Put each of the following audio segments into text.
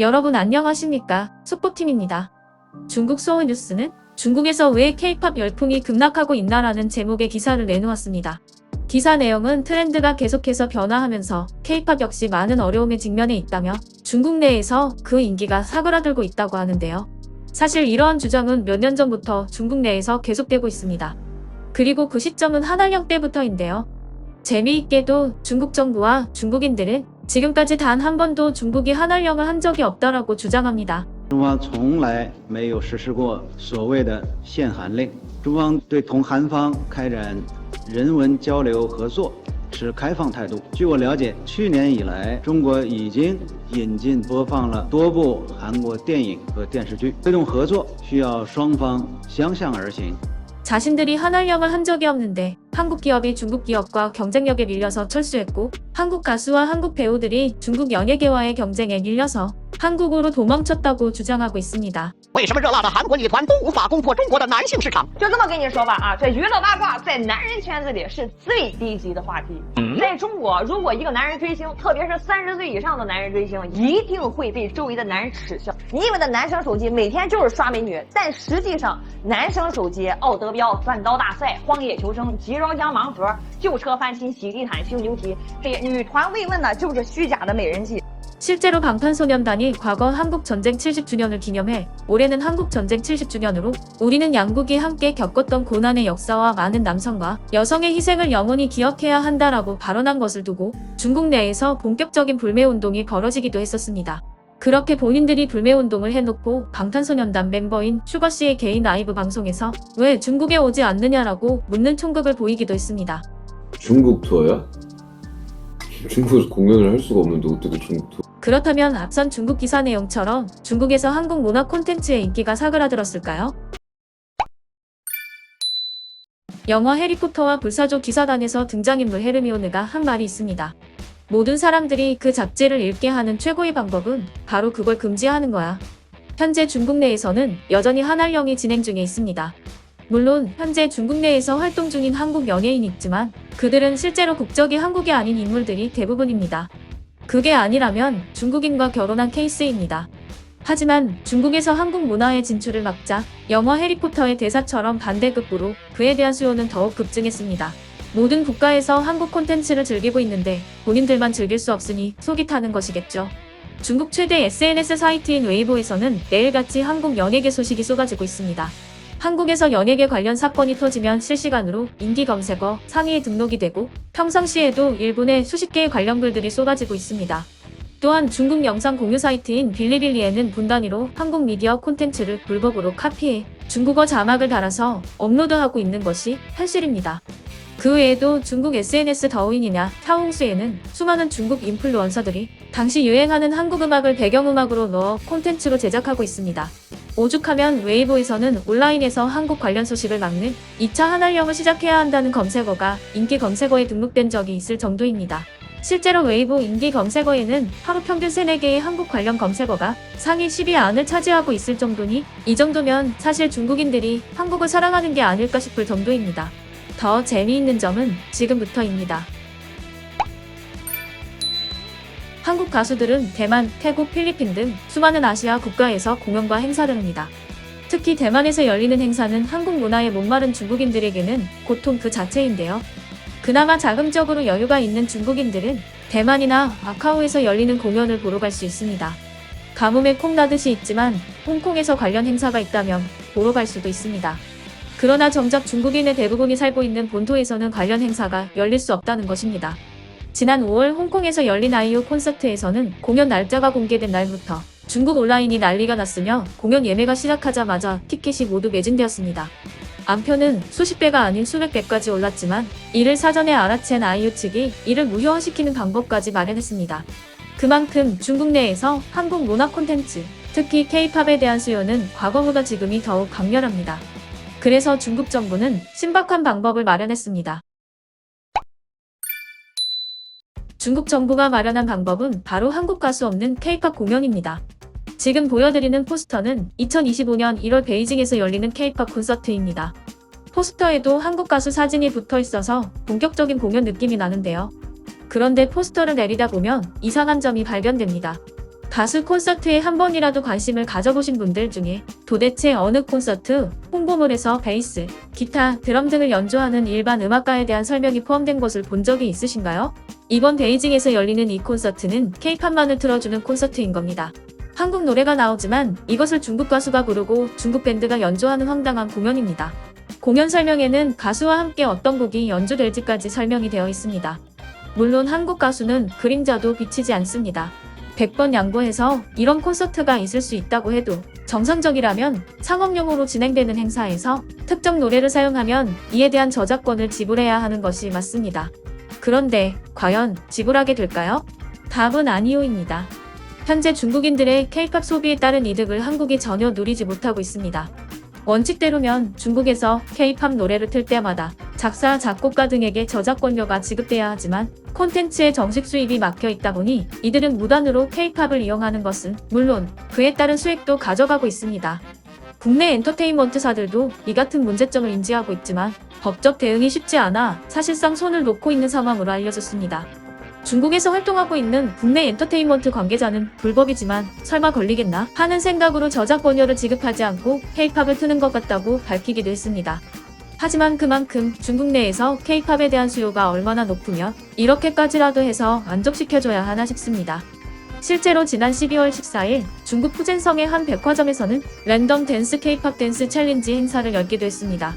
여러분 안녕하십니까? 속보팀입니다. 중국 소울뉴스는 중국에서 왜 K-팝 열풍이 급락하고 있나라는 제목의 기사를 내놓았습니다. 기사 내용은 트렌드가 계속해서 변화하면서 K-팝 역시 많은 어려움에 직면해 있다며 중국 내에서 그 인기가 사그라들고 있다고 하는데요. 사실 이러한 주장은 몇 년 전부터 중국 내에서 계속되고 있습니다. 그리고 그 시점은 한알령 때부터인데요. 재미있게도 중국 정부와 중국인들은 지금까지 단 한 번도 중국이 한알령을 한 적이 없다라고 주장합니다. 中方从来没有实施过所谓的限韩令，中方对同韩方开展人文交流合作持开放态度。据我了解，去年以来，中国已经引进播放了多部韩国电影和电视剧，推动合作需要双方相向而行。 자신들이 한알령을 한 적이 없는데 한국 기업이 중국 기업과 경쟁력에 밀려서 철수했고 한국 가수와 한국 배우들이 중국 연예계와의 경쟁에 밀려서 한국으로 도망쳤다고 주장하고 있습니다. 为什么热辣的韩国女团都无法攻破中国的男性市场？就这么跟你说吧啊，这娱乐八卦在男人圈子里是最低级的话题。在中国，如果一个男人追星，特别是30岁以上的男人追星，一定会被周围的男人耻笑。你以为的男生手机每天就是刷美女，但实际上，男生手机奥德标、钻刀大赛、荒野求生、极饶江盲盒、旧车翻新、洗地毯、修牛皮，这些女团慰问的就是虚假的美人计。 실제로 방탄소년단이 과거 한국전쟁 70주년을 기념해 올해는 한국전쟁 70주년으로 우리는 양국이 함께 겪었던 고난의 역사와 많은 남성과 여성의 희생을 영원히 기억해야 한다라고 발언한 것을 두고 중국 내에서 본격적인 불매운동이 벌어지기도 했었습니다. 그렇게 본인들이 불매운동을 해놓고 방탄소년단 멤버인 슈가씨의 개인 라이브 방송에서 왜 중국에 오지 않느냐라고 묻는 총각을 보이기도 했습니다. 중국 투어야? 중국에서 공연을 할 수가 없는데 어떻게 중국 투어? 그렇다면 앞선 중국 기사 내용처럼 중국에서 한국 문화 콘텐츠의 인기가 사그라들었을까요? 영화 해리포터와 불사조 기사단에서 등장인물 헤르미온느가 한 말이 있습니다. 모든 사람들이 그 잡지를 읽게 하는 최고의 방법은 바로 그걸 금지하는 거야. 현재 중국 내에서는 여전히 한알령이 진행 중에 있습니다. 물론 현재 중국 내에서 활동 중인 한국 연예인이 있지만 그들은 실제로 국적이 한국이 아닌 인물들이 대부분입니다. 그게 아니라면 중국인과 결혼한 케이스입니다. 하지만 중국에서 한국 문화의 진출을 막자 영화 해리포터의 대사처럼 반대급부로 그에 대한 수요는 더욱 급증했습니다. 모든 국가에서 한국 콘텐츠를 즐기고 있는데 본인들만 즐길 수 없으니 속이 타는 것이겠죠. 중국 최대 SNS 사이트인 웨이보에서는 매일같이 한국 연예계 소식이 쏟아지고 있습니다. 한국에서 연예계 관련 사건이 터지면 실시간으로 인기 검색어 상위에 등록이 되고 평상시에도 일본의 수십 개의 관련 글들이 쏟아지고 있습니다. 또한 중국 영상 공유 사이트인 빌리빌리에는 분 단위로 한국 미디어 콘텐츠를 불법으로 카피해 중국어 자막을 달아서 업로드하고 있는 것이 현실입니다. 그 외에도 중국 SNS 더우인이나 타홍수에는 수많은 중국 인플루언서들이 당시 유행하는 한국 음악을 배경음악으로 넣어 콘텐츠로 제작하고 있습니다. 오죽하면 웨이보에서는 온라인에서 한국 관련 소식을 막는 2차 한알령을 시작해야 한다는 검색어가 인기 검색어에 등록된 적이 있을 정도입니다. 실제로 웨이보 인기 검색어에는 하루 평균 3-4개의 한국 관련 검색어가 상위 10위 안을 차지하고 있을 정도니 이 정도면 사실 중국인들이 한국을 사랑하는 게 아닐까 싶을 정도입니다. 더 재미있는 점은 지금부터입니다. 한국 가수들은 대만, 태국, 필리핀 등 수많은 아시아 국가에서 공연과 행사를 합니다. 특히 대만에서 열리는 행사는 한국 문화에 목마른 중국인들에게는 고통 그 자체인데요. 그나마 자금적으로 여유가 있는 중국인들은 대만이나 마카오에서 열리는 공연을 보러 갈 수 있습니다. 가뭄에 콩 나듯이 있지만 홍콩에서 관련 행사가 있다면 보러 갈 수도 있습니다. 그러나 정작 중국인의 대부분이 살고 있는 본토에서는 관련 행사가 열릴 수 없다는 것입니다. 지난 5월 홍콩에서 열린 아이유 콘서트에서는 공연 날짜가 공개된 날부터 중국 온라인이 난리가 났으며 공연 예매가 시작하자마자 티켓이 모두 매진되었습니다. 안표는 수십 배가 아닌 수백 배까지 올랐지만 이를 사전에 알아챈 아이유 측이 이를 무효화시키는 방법까지 마련했습니다. 그만큼 중국 내에서 한국 문화 콘텐츠, 특히 K-팝에 대한 수요는 과거보다 지금이 더욱 강렬합니다. 그래서 중국 정부는 신박한 방법을 마련했습니다. 중국 정부가 마련한 방법은 바로 한국 가수 없는 K-팝 공연입니다. 지금 보여드리는 포스터는 2025년 1월 베이징에서 열리는 K-팝 콘서트입니다. 포스터에도 한국 가수 사진이 붙어 있어서 본격적인 공연 느낌이 나는데요. 그런데 포스터를 내리다 보면 이상한 점이 발견됩니다. 가수 콘서트에 한 번이라도 관심을 가져보신 분들 중에 도대체 어느 콘서트, 홍보물에서 베이스, 기타, 드럼 등을 연주하는 일반 음악가에 대한 설명이 포함된 것을 본 적이 있으신가요? 이번 베이징에서 열리는 이 콘서트는 K-팝만을 틀어주는 콘서트인 겁니다. 한국 노래가 나오지만 이것을 중국 가수가 부르고 중국 밴드가 연주하는 황당한 공연입니다. 공연 설명에는 가수와 함께 어떤 곡이 연주될지까지 설명이 되어 있습니다. 물론 한국 가수는 그림자도 비치지 않습니다. 100번 양보해서 이런 콘서트가 있을 수 있다고 해도 정상적이라면 상업용으로 진행되는 행사에서 특정 노래를 사용하면 이에 대한 저작권을 지불해야 하는 것이 맞습니다. 그런데 과연 지불하게 될까요? 답은 아니요입니다. 현재 중국인들의 K-팝 소비에 따른 이득을 한국이 전혀 누리지 못하고 있습니다. 원칙대로면 중국에서 K-팝 노래를 틀 때마다 작사, 작곡가 등에게 저작권료가 지급돼야 하지만 콘텐츠의 정식 수입이 막혀 있다 보니 이들은 무단으로 K-팝을 이용하는 것은 물론 그에 따른 수익도 가져가고 있습니다. 국내 엔터테인먼트사들도 이 같은 문제점을 인지하고 있지만 법적 대응이 쉽지 않아 사실상 손을 놓고 있는 상황으로 알려졌습니다. 중국에서 활동하고 있는 국내 엔터테인먼트 관계자는 불법이지만 설마 걸리겠나 하는 생각으로 저작권료를 지급하지 않고 K-팝을 트는 것 같다고 밝히기도 했습니다. 하지만 그만큼 중국 내에서 K-팝에 대한 수요가 얼마나 높으면 이렇게까지라도 해서 만족시켜줘야 하나 싶습니다. 실제로 지난 12월 14일 중국 푸젠성의 한 백화점에서는 랜덤 댄스 K-팝 댄스 챌린지 행사를 열기도 했습니다.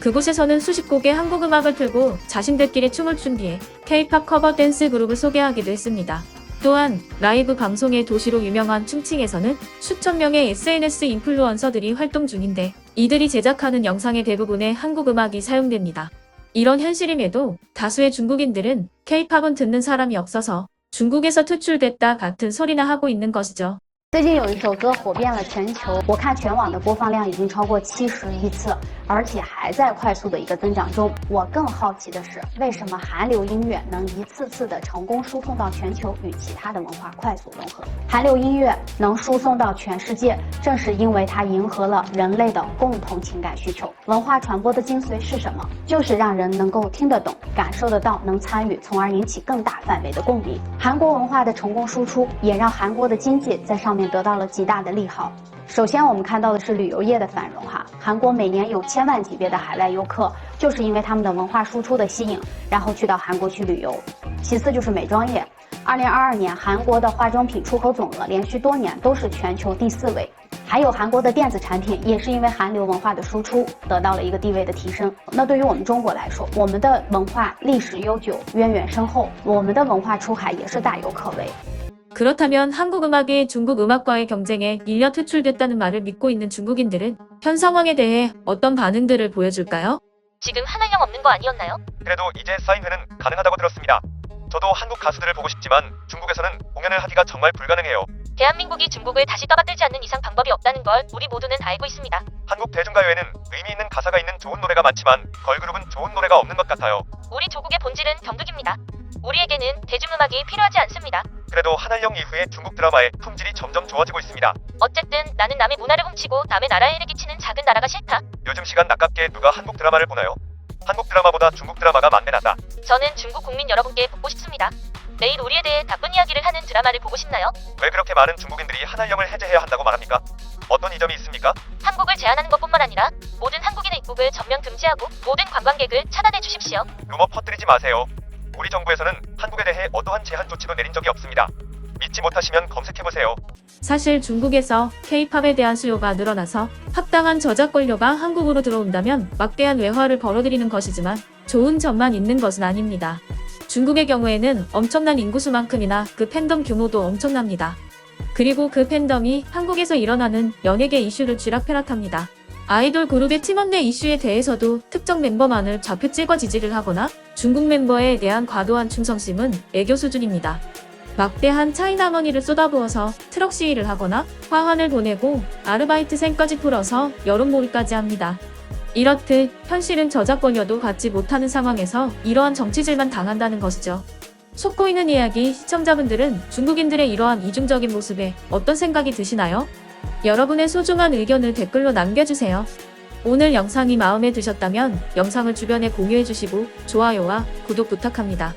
그곳에서는 수십 곡의 한국 음악을 틀고 자신들끼리 춤을 춘 뒤에 K-팝 커버 댄스 그룹을 소개하기도 했습니다. 또한 라이브 방송의 도시로 유명한 충칭에서는 수천 명의 SNS 인플루언서들이 활동 중인데 이들이 제작하는 영상의 대부분에 한국 음악이 사용됩니다. 이런 현실임에도 다수의 중국인들은 K-팝은 듣는 사람이 없어서 중국에서 퇴출됐다 같은 소리나 하고 있는 것이죠. 最近有一首歌火遍了全球，我看全网的播放量已经超过70亿次，而且还在快速的一个增长中。我更好奇的是，为什么韩流音乐能一次次的成功输送到全球，与其他的文化快速融合？韩流音乐能输送到全世界，正是因为它迎合了人类的共同情感需求。文化传播的精髓是什么？就是让人能够听得懂、感受得到，能参与，从而引起更大范围的共鸣。韩国文化的成功输出，也让韩国的经济在上面得到了极大的利好。首先，我们看到的是旅游业的繁荣哈，韩国每年有千万级别的海外游客，就是因为他们的文化输出的吸引，然后去到韩国去旅游。其次就是美妆业，2022年韩国的化妆品出口总额连续多年都是全球第4位。还有韩国的电子产品也是因为韩流文化的输出得到了一个地位的提升。那对于我们中国来说，我们的文化历史悠久，渊源深厚，我们的文化出海也是大有可为。 그렇다면 한국 음악이 중국 음악과의 경쟁에 밀려 퇴출됐다는 말을 믿고 있는 중국인들은 현 상황에 대해 어떤 반응들을 보여줄까요? 지금 한알령 없는 거 아니었나요? 그래도 이제 사인회는 가능하다고 들었습니다. 저도 한국 가수들을 보고 싶지만 중국에서는 공연을 하기가 정말 불가능해요. 대한민국이 중국을 다시 떠받들지 않는 이상 방법이 없다는 걸 우리 모두는 알고 있습니다. 한국 대중가요에는 의미 있는 가사가 있는 좋은 노래가 많지만 걸그룹은 좋은 노래가 없는 것 같아요. 우리 조국의 본질은 경극입니다. 우리에게는 대중음악이 필요하지 않습니다. 그래도 한알령 이후에 중국 드라마의 품질이 점점 좋아지고 있습니다. 어쨌든 나는 남의 문화를 훔치고 남의 나라에 해를 끼치는 작은 나라가 싫다. 요즘 시간 아깝게 누가 한국 드라마를 보나요? 한국 드라마보다 중국 드라마가 만배 낫다. 저는 중국 국민 여러분께 묻고 싶습니다. 매일 우리에 대해 나쁜 이야기를 하는 드라마를 보고 싶나요? 왜 그렇게 많은 중국인들이 한알령을 해제해야 한다고 말합니까? 어떤 이점이 있습니까? 한국을 제한하는 것뿐만 아니라 모든 한국인의 입국을 전면 금지하고 모든 관광객을 차단해 주십시오. 루머 퍼뜨리지 마세요. 우리 정부에서는 한국에 대해 어떠한 제한 조치도 내린 적이 없습니다. 믿지 못하시면 검색해보세요. 사실 중국에서 K-팝에 대한 수요가 늘어나서 합당한 저작권료가 한국으로 들어온다면 막대한 외화를 벌어들이는 것이지만 좋은 점만 있는 것은 아닙니다. 중국의 경우에는 엄청난 인구수만큼이나 그 팬덤 규모도 엄청납니다. 그리고 그 팬덤이 한국에서 일어나는 연예계 이슈를 쥐락펴락합니다. 아이돌 그룹의 팀원 내 이슈에 대해서도 특정 멤버만을 좌표 찍어 지지를 하거나 중국 멤버에 대한 과도한 충성심은 애교 수준입니다. 막대한 차이나머니를 쏟아부어서 트럭 시위를 하거나 화환을 보내고 아르바이트생까지 풀어서 여론몰이까지 합니다. 이렇듯 현실은 저작권료도 받지 못하는 상황에서 이러한 정치질만 당한다는 것이죠. 속 보이는 이야기 시청자분들은 중국인들의 이러한 이중적인 모습에 어떤 생각이 드시나요? 여러분의 소중한 의견을 댓글로 남겨주세요. 오늘 영상이 마음에 드셨다면 영상을 주변에 공유해주시고 좋아요와 구독 부탁합니다.